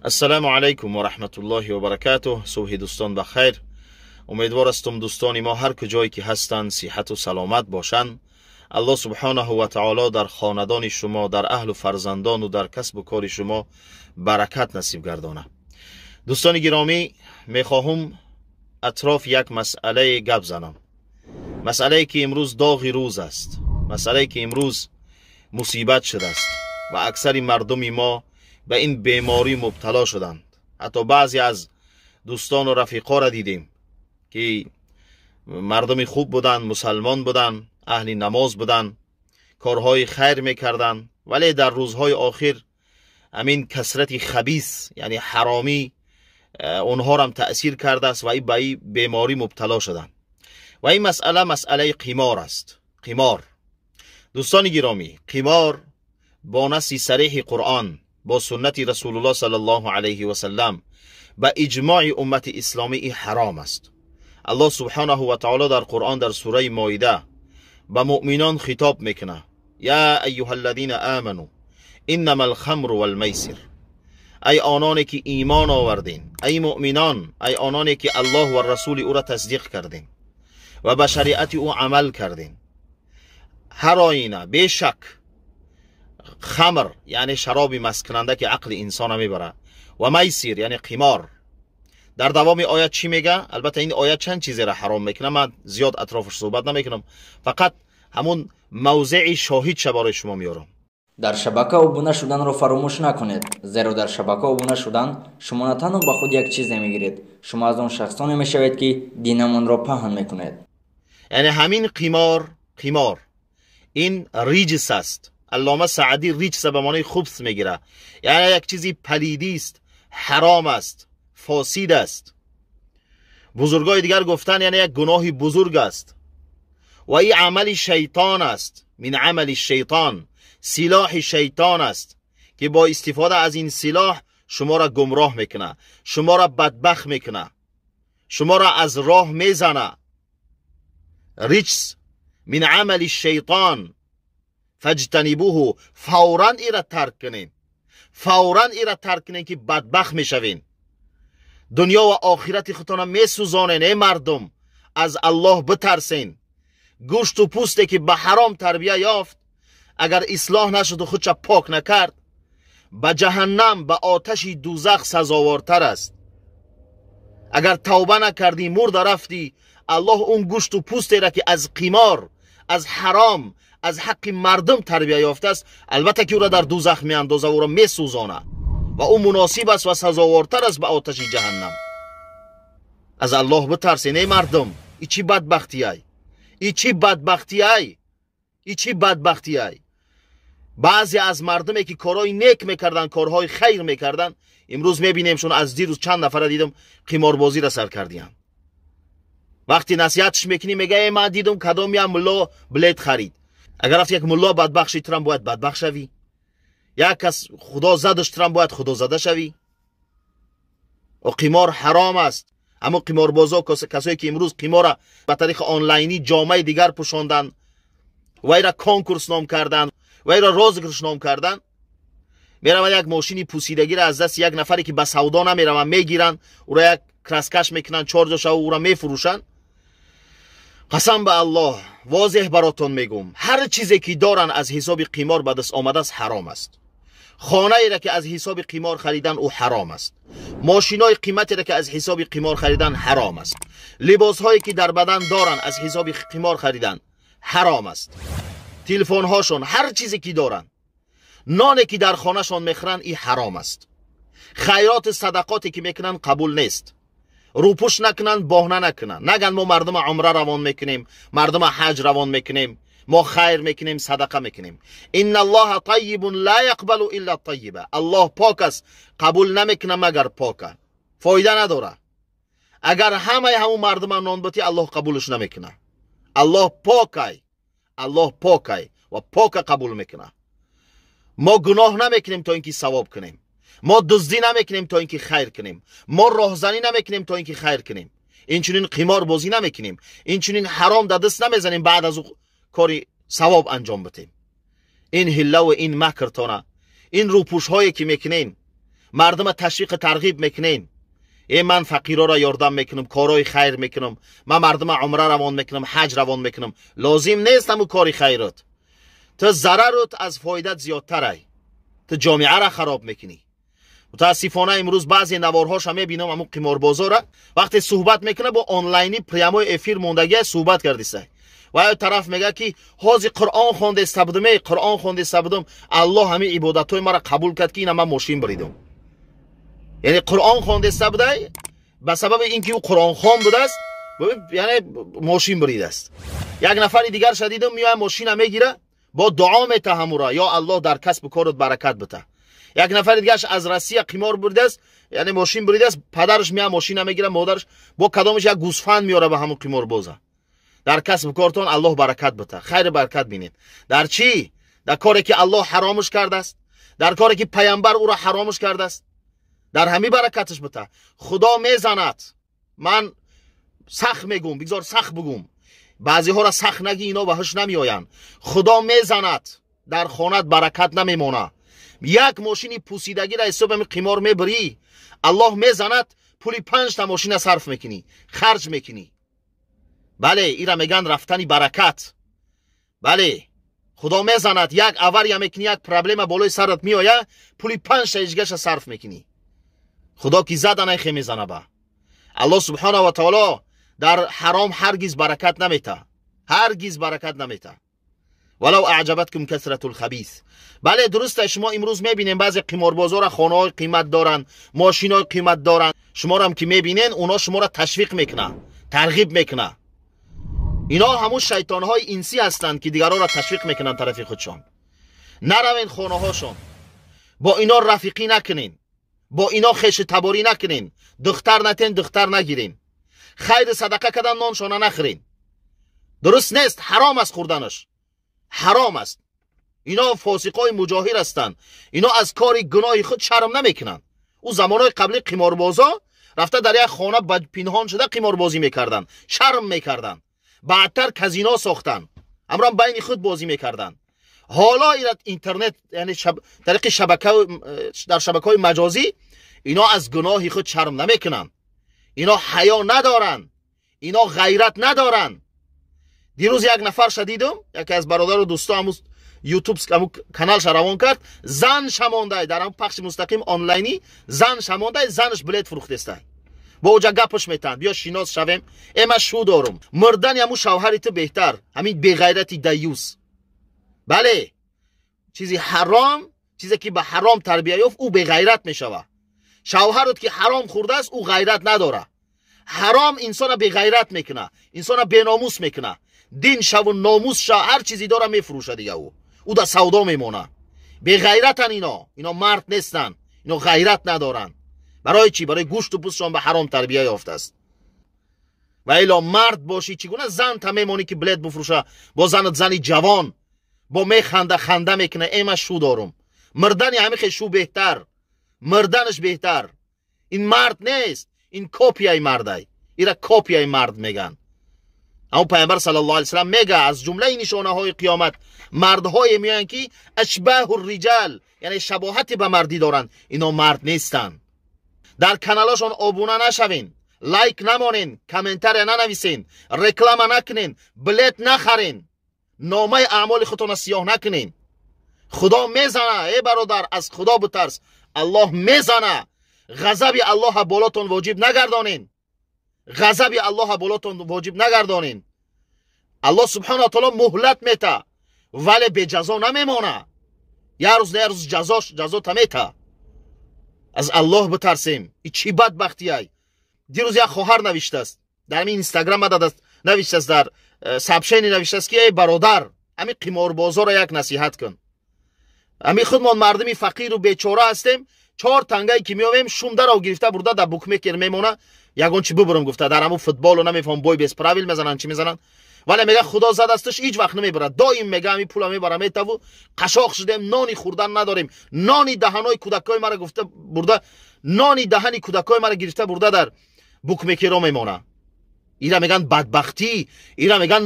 السلام علیکم و رحمت الله و برکاته. صبح دوستان بخیر. امیدوار هستم دوستان ما هر کجایی که هستند صحت و سلامت باشند. الله سبحانه و تعالی در خاندان شما، در اهل و فرزندان و در کسب و کار شما برکت نصیب گردانه. دوستان گرامی، میخواهم اطراف یک مسئله گپ زنم. مسئله که امروز داغ روز است، مسئله که امروز مصیبت شده است و اکثر مردم ما به این بیماری مبتلا شدند. حتی بعضی از دوستان و رفیقا را دیدیم که مردم خوب بودند، مسلمان بودند، اهل نماز بودند، کارهای خیر میکردند، ولی در روزهای آخر همین کثرت خبیث یعنی حرامی اونها را هم تأثیر کرده است و این به این بیماری مبتلا شدند. و این مسئله قمار است. قمار دوستان گرامی، قمار با نص صریح قرآن، با سنت رسول الله صلی الله علیه و سلم، با اجماع امت اسلامی حرام است. الله سبحانه و تعالی در قرآن در سوره مائده به مؤمنان خطاب میکنه: یا ایها الذین آمنوا انما الخمر والمیسر. ای آنانی که ایمان آوردین، ای مؤمنان، ای آنانی که الله و رسول او را تصدیق کردین و به شریعت او عمل کردین، هر آینه بیشک خمر یعنی شراب مست کننده که عقل انسان میبره و میسر یعنی قمار. در دوام آیت چی میگه؟ البته این آیت چند چیزی را حرام میکنه، من زیاد اطرافش صحبت نمیکنم، فقط همون موضع شاهد برای شما میارم. در شبکه ابونه شدن رو فراموش نکنید، زیرا در شبکه ابونه شدن شما نه تنها به خود یک چیز میگیرید، شما از اون شخصانی میشوید که دینمون رو پهن میکنید. یعنی همین قمار این ریجس است. علامه سعدی ریجس به معنی خبث میگیره، یعنی یک چیزی پلیدی است، حرام است، فاسد است. بزرگای دیگر گفتن یعنی یک گناه بزرگ است و این عمل شیطان است، من عمل الشیطان، سلاح شیطان است که با استفاده از این سلاح شما را گمراه میکنه، شما را بدبخت میکنه، شما را از راه میزنه. ریجس من عمل الشیطان فاجتنبوه، فوراً ایره ترک کنین، فوراً ایره ترک کنین که بدبخت میشوین. دنیا و آخرت خودتان میسوزانین. ای مردم، از الله بترسین. گوشت و پوستی که به حرام تربیه یافت، اگر اصلاح نشد و خودش پاک نکرد، به جهنم، به آتش دوزخ سزاوارتر است. اگر توبه نکردی، مرد رفتی، الله اون گوشت و پوستی را که از قمار، از حرام، از حق مردم تربیه یافته است، البته که او را در دوزخ میاندازه، او را میسوزانه و او مناسب است و سزاوارتر است به آتش جهنم. از الله بترسین ای مردم. ای چی بدبختی ای، ای چی بدبختی ای، ای چی بدبختی ای. بعضی از مردمی که کارهای نیک میکردن، کارهای خیر میکردن، امروز میبینیمشون. از دیروز چند نفر دیدم قماربازی را سر کردین. وقتی نصیحتش میکنی میگه ای من دیدم کدام یک ملا بلیت خرید. اگر رفت یک ملا بدبخت شی، تو هم باید بدبخت شوی. یک کس خدا زدش، تو هم باید خدا زده شوی. و قمار حرام است. اما قماربازا، کسایی که امروز قمار به طریق آنلاینی جامعه دیگر پوشاندن، وای را کنکورس نام کردن، وای را رازگرش نام کردن، میرن یک ماشینی پوسیدگی را از دست یک نفری که به سودا نمیرن میگیرن، او را یک کرسکش میکنن، چارجاش او را میفروشن. قسم به الله واضح براتون میگم، هر چیزی که دارن از حساب قمار به دست آمده است حرام است. خانه ای را که از حساب قمار خریدن او حرام است. ماشینای قیمتی را که از حساب قمار خریدن حرام است. لباس هایی که در بدن دارن از حساب قمار خریدن حرام است. تلفن هاشون، هر چیزی که دارن، نانی که در خانه شون میخورن، این حرام است. خیرات صدقاتی که میکنن قبول نیست. روپوش نکنن، بهانه نکنن، نگن ما مردم عمره روان میکنیم، مردم حج روان میکنیم، ما خیر میکنیم، صدقه میکنیم. ان الله طیب لا یقبل الا طیبه. الله پاک است، قبول نمیکنه مگر پاکه. فایده نداره. اگر همون مردم نان بتی، الله قبولش نمیکنه. الله پاکه، الله پاکه و پاک قبول میکنه. ما گناه نمیکنیم تا اینکه ثواب کنیم، ما دزدی نمیکنیم تا اینکه خیر کنیم، ما راهزنی نمیکنیم تا اینکه خیر کنیم، اینچنین قمار بازی نمیکنیم، اینچنین حرام در دست نمیزنیم بعد از کاری ثواب انجام بدیم. این حله و این مکرتانه، این روپوش هایی که میکنین، مردم تشویق ترغیب میکنین. من فقیرا را یاردم میکنم، کارهای خیر میکنم، من مردم عمره روان میکنم، حج روان میکنم. لازم نیست همون کاری خیرات. تو ضررت از فایدت زیادتره. تو جامعه را خراب میکنی. متاسفانه امروز بعضی نوارهاش هم میبینم همون قماربازا را وقتی صحبت میکنه با آنلاینی پریامای افیر موندگی صحبت کردیسه و طرف میگه که حاضی قرآن خونده استبدم، قرآن خونده استبدم، الله همین عبادتای ما را قبول کرد که اینا من ماشین بریدم. یعنی قرآن خونده استبده به سبب اینکه او قرآن خوان بوده است یعنی ماشین بریده است. یک نفر دیگر شدیدم میاد ماشین میگیره با دعا میتهمورا یا الله در کسب کارت برکت بده. یک نفر دیگهش از روسیه قمار برده است، یعنی ماشین بریده است، پدرش میاد ماشین میگیره، مادرش با کدامش یک گوسفند میاره به همون قمار بازه. در کسب کارتون الله برکت بده، خیر برکت بینید. در چی؟ در کاری که الله حرامش کرده است، در کاری که پیامبر او را حرامش کرده است، در همین برکتش بده. خدا میزند. من سخت میگم، بگذار سخت بگم، بعضی ها را سخت نگی اینا بهش نمیآیند. خدا میزند، در خانت برکت نمیمونه. یک ماشینی پوسیدگی را حساب می قمار میبری، الله میزند پولی 5 تا ماشین صرف میکنی، خرج میکنی. بله ایرا میگن رفتنی برکت. بله خدا میزند یک اوری میکنی، یک پرابلم بالای سرت میآید، پولی 5 تا ایجگش صرف میکنی. خدا کی زدن خی میزنه با الله سبحانه و تعالی در حرام هرگز برکت نمیته، هرگز برکت نمیته. ولو اعجبتکم کثرت الخبیث. بله درسته شما امروز میبینین بعضی قماربازا را خانه های قیمت دارن، ماشین های قیمت دارن، شما را هم که میبینین اونا شما را تشویق میکنه، ترغیب میکنه. اینا همون شیطان های انسی هستند که دیگران را تشویق میکنن طرف خودشان. نروین خانه هاشون، با اینا رفیقی نکنین، با اینا خش تباری نکنین، دختر نتین، دختر نگیرین، خیر صدقه کردن نانشانه نخورین. درست نیست، حرام است خوردنش، حرام است. اینا فاسقای مجاهر هستند، اینا از کار گناه خود شرم نمیکنن. او زمانهای قبلی قماربازا رفته در یک خانه پنهان شده قماربازی میکردن، شرم میکردن. بعدتر کازینو ساختن، امرا بین خود بازی میکردن. حالا اینترنت یعنی طریق در شبکه‌های مجازی اینا از گناه خود شرم نمیکنن، اینا حیا ندارن، اینا غیرت ندارن. دیروز یک نفر شدیدم، یکی از برادر و دوستا همون یوتیوب کانالش روان کرد، زن شمانده در هم پخش مستقیم آنلاینی، زن شمانده، زنش بلیت فروخته است. با اوجا گپش میتن بیا شیناس شویم، اما شو دارم مردن همون شوهرت بهتر، همین بیغیرتی دیوس. بله چیزی حرام، چیزی که به حرام تربیت یافت او بیغیرت میشوه. شوهرت که حرام خورده است او غیرت نداره. حرام انسان بیغیرت میکنه، انسان بیناموس میکنه. دین شو و ناموس شو هر چیزی داره میفروشه دیگه. او در سودا میمونه. بیغیرتن اینا مرد نیستن، اینا غیرت ندارن. برای چی؟ برای گوشت و پوستشان به حرام تربیت یافته است. و الا مرد باشی چگونه زن تمیمونی که بلد بفروشه، با زنی جوان با خنده میکنه ایما شو دارم. مردن همه خیلی شو بهتر، مردنش بهتر. این مرد نیست، این کپیای مرده. ایرا کپیای مرد میگن. اما پیامبر صلی الله علیه و سلم میگه از جمله نشانه های قیامت مردهای میان که اشباه الرجال، یعنی شباهت به مردی دارن، اینا مرد نیستن. در کانالاشون آبونه نشوین، لایک نمانین، کامنتر ننویسین، رکلام نکنین، بلیت نخرین، نامه اعمال خودتون سیاه نکنین. خدا میزنه. ای برادر از خدا بترس، الله میزنه. غضب الله بالاتون واجب نگردانین، غضب الله بالاتون واجب نگردانین. الله سبحانه و تعالی مهلت میته ولی به جزا نمیمونه. یه روز نه روز جزا تمیته. از الله بترسیم. این چی بدبختیه. دیروز یک خواهر نوشته است در همین اینستاگرام نوشته است، در سبشینی نوشته است که ای برادر همین قماربازا را یک نصیحت کن. همین خودمان مردمی فقیر و بیچاره هستیم، 4 تنگایی که میاویم شومده را گرفته برده در بوکمیکر میمونه. یگان چی ببرم گفته در همون فوتبال رو نمیفهم بوی بیس پراویل میزنن چی میزنن، ولی میگه خدا زد استش هیچ وقت نمیبره. دایم میگه همین پولا میبره میتو قشاق شدیم، نانی خوردن نداریم. نانی دهنای کودکای مرا گفته برده، نانی دهنی کودکای مرا گرفته برده در بوکمیکر میمونه. اینا میگن بدبختی، اینا میگن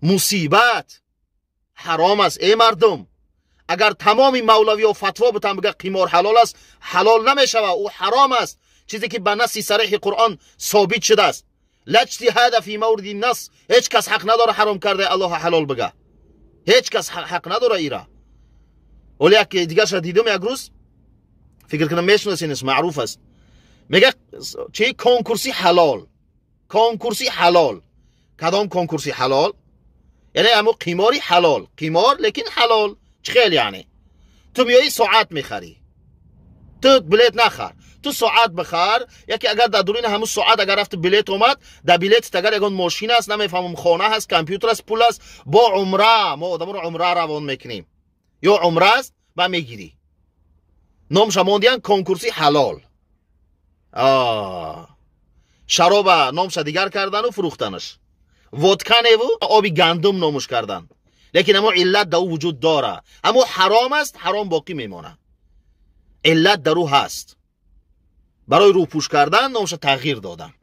مصیبت. حرام است ای مردم. اگر تمام مولوی و فتوا بتن بگه قمار حلال است، حلال نمیشه، او حرام است، چیزی که به نص صریح قرآن ثابت شده است. لا اجتهاد فی مورد النص، هیچ کس حق نداره حرام کرده الله حلال بگه، هیچ کس حق نداره ایرا. ولی یک دیگه شد دیدم یک روز، فکر کنم میشناسینش، معروف است، میگه چه کنکورسی حلال، کنکورسی حلال. کدام کنکورسی حلال؟ یعنی همون قماری حلال، قمار لیکن حلال. چه خیلی یعنی تو میایی ساعت میخری، تو بلیت نخر، تو ساعت بخر. یکی اگر در دورین همون ساعت اگر رفت بلیت اومد، در بلیت اگر یگان ماشین است، نمیفهمم خانه هست، کامپیوتر است، پول است، با عمره ما آدم رو عمره روان میکنیم، یا عمره است با میگیری. نام شماندیان کنکورسی حلال. شراب نامش دیگر کردن و فروختنش، ودکا و آبی گندم نامش کردن، لیکن اما علت در او وجود داره، اما حرام است، حرام باقی میمانه، علت در او هست. برای روپوش کردن نامش تغییر دادن،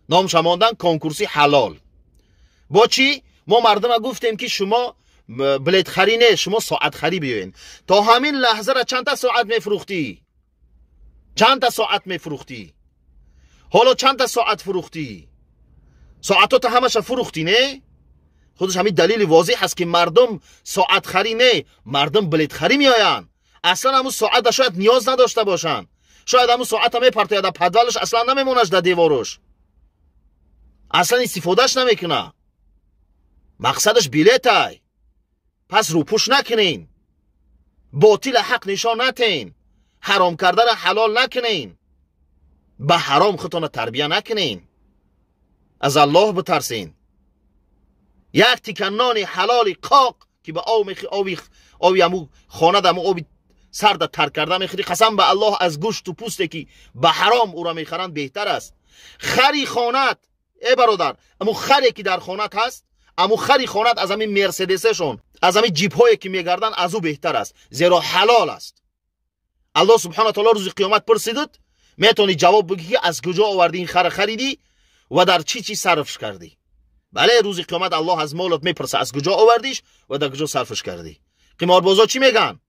نامش ماندن کنکورسی حلال. با چی؟ ما مردم گفتیم که شما بلیت خری نه، شما ساعت خری بیاین. تا همین لحظه را چند تا ساعت میفروختی؟ چند تا ساعت میفروختی؟ حالا چند تا ساعت فروختی؟ ساعتات همش فروختی نه؟ خودش همین دلیل واضح هست که مردم ساعت خری نه، مردم بلیت خری میآیند. اصلا همون ساعت شاید نیاز نداشته باشن، شاید همون ساعت هم میپرته در پدولش، اصلا نمیمونش در دیوارش، اصلا استفادهش نمیکنه، مقصدش بلیت های. پس روپوش نکنین، باطل حق نشان نتین، حرام کردن حلال نکنین، به حرام خودتان تربیه نکنین، از الله بترسین. یک تکنان حلال قاق که به آبی همو خانه دمو آبی سرد ترک کرده میخوری، قسم به الله از گوشت و پوستی که به حرام او را میخرند بهتر است. خری خانت ای برادر، امو خری که در خانت هست، امو خری خانت از همین مرسدسشون، از همین جیپ هایی که میگردن، از او بهتر است، زیرا حلال است. الله سبحانه تعالی روز قیامت پرسیدت، میتونی جواب بگی که از کجا آوردی این خر خریدی و در چی صرفش کردی. بله، روز قیامت الله از مالت میپرسه از کجا آوردیش و در کجا صرفش کردی. قماربازا چی میگن؟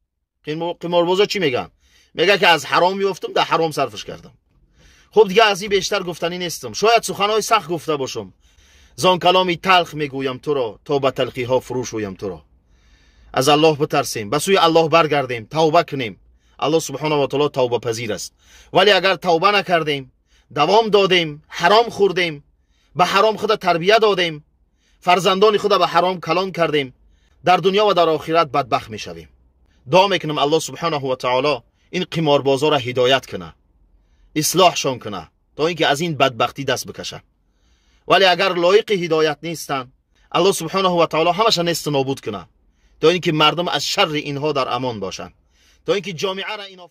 قماربازا چی میگن؟ میگه که از حرام میافتم، در حرام صرفش کردم. خب دیگه از این بیشتر گفتنی نیستم، شاید سخنهای سخت گفته باشم، زان کلامی تلخ میگویم تو را تا به تلخی ها فروش ویم تو را. از الله بترسیم، به سوی الله برگردیم، توبه کنیم. الله سبحانه و تعالی توبه پذیر است. ولی اگر توبه نکردیم، دوام دادیم، حرام خوردیم، به حرام خود تربیت دادیم، فرزندان خود به حرام کلان کردیم، در دنیا و در آخرت بدبخت میشویم. دعا میکنم الله سبحانه و تعالی این قماربازا را هدایت کنه، اصلاحشان کنه تا اینکه از این بدبختی دست بکشن. ولی اگر لایق هدایت نیستن، الله سبحانه و تعالی همش نیست نابود کنه تا اینکه مردم از شر اینها در امان باشن، تا اینکه جامعه را اینا